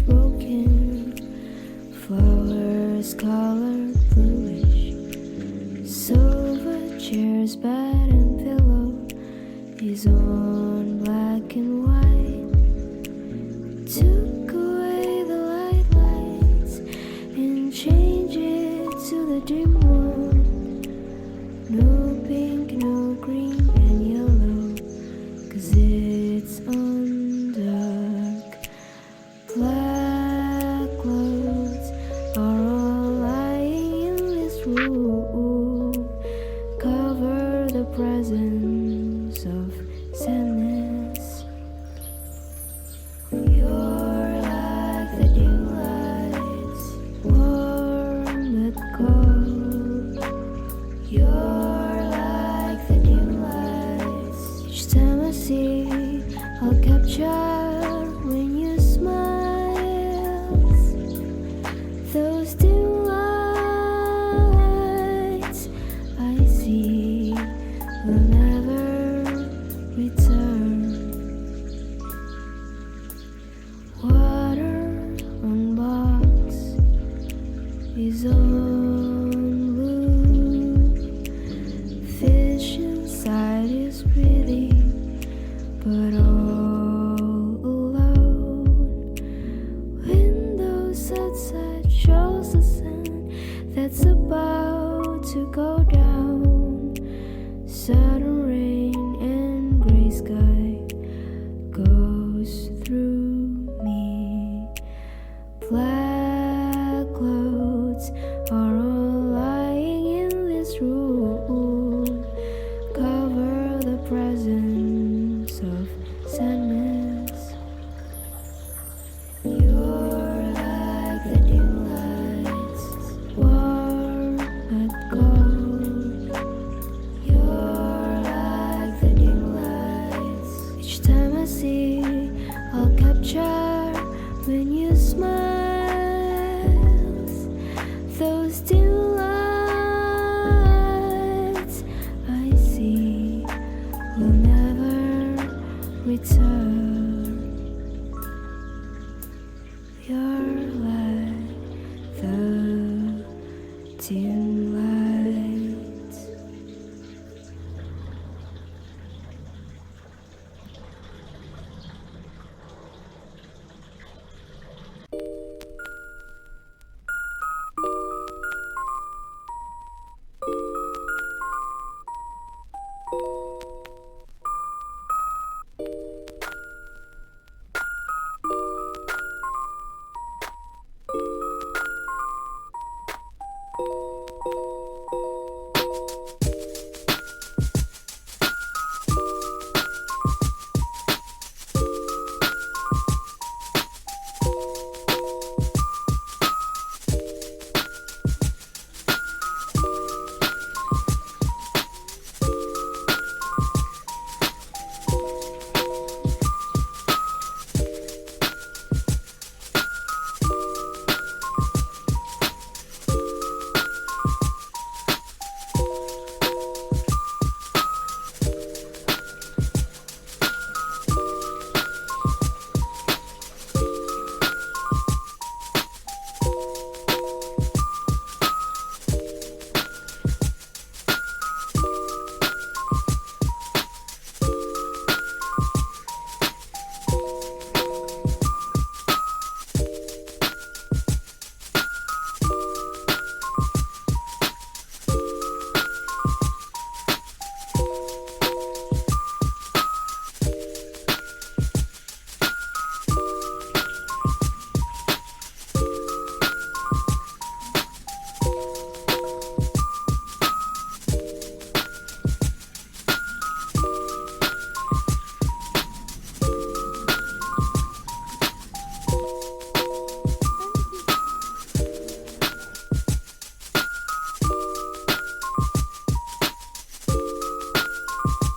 broken, flowers colored bluish, sofa chairs, bed and pillow is on black and white. Took away the lights and changed it to the dim one. No pink, no green and yellow, 'cause it's on dark. Black clothes are all lying in this room, cover the presence of sadness. You're like the dim lights, warm but cold. You're like the dim lights. Each time I see, I'll capture when you smile. Those dim lights I see will never return. Water on box is on blue. Fish inside is pretty, but all alone. Windows outside shows the sun that's about to go down. Sudden rain and gray sky goes through me. Black clouds are all lying in this room, cover the presence of sadness. You're like the dim lights, warm but cold. You're like the dim lights. Each time I see, I'll capture when you smile. Those dim lights I see will never return. You're like the dim